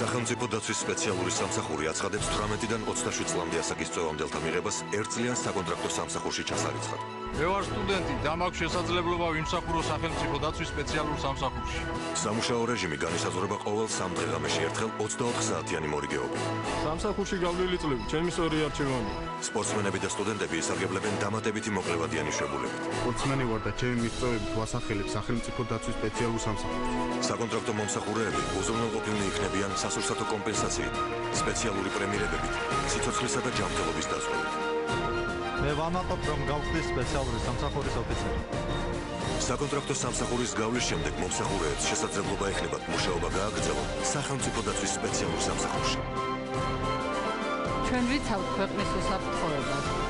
სახელმწიფო დაცვის სპეციალური სამსახური აცხადებს 18-დან 27 წლამდე ასაკის წვევამდელთა მიღებას 1 წლიან საკონტრაქტო სამსახურში ჩასარიცხად. მე ვარ სტუდენტი და მაქვს შესაძლებლობა ვიმსახურო სახელმწიფო დაცვის სპეციალურ სამსახურში. სამუშაო რეჟიმი განისაზღვრება ყოველ 3 დღე-ღამეში ერთხელ 24 საათიანი მორიგეობით. სამსახურში გავლილი წლები, ჩემი სწორი არჩევანია. სპორტსმენები და სტუდენტები ისარგებლებენ დამატებითი მოკლევადიანი შვებულებით. სპორტსმენი ვარ და ჩემი მიღწევებით ვასახელებ სახელმწიფო დაცვის სპეციალურ სამსახურს. საკონტრაქტო მომსახურეები უზრუნველყოფილნი იქნებიან სასურსათო კომპენსაციით, სპეციალური პრემირებებით, სიცოცხლისა და ჯანმრთელობის დაზღვევით. მე ვამაყობ, რომ გავხდი სპეციალური სამსახურის ოფიცერი. საკონტრაქტო სამსახურის გავლის შემდეგ მომსახურეებს შესაძლებლობა ექნებათ მუშაობა გააგრძელონ სახელმწიფო დაცვის სპეციალურ სამსახურში. ჩვენ ვიცავთ ქვეყნის უსაფრთხოებას.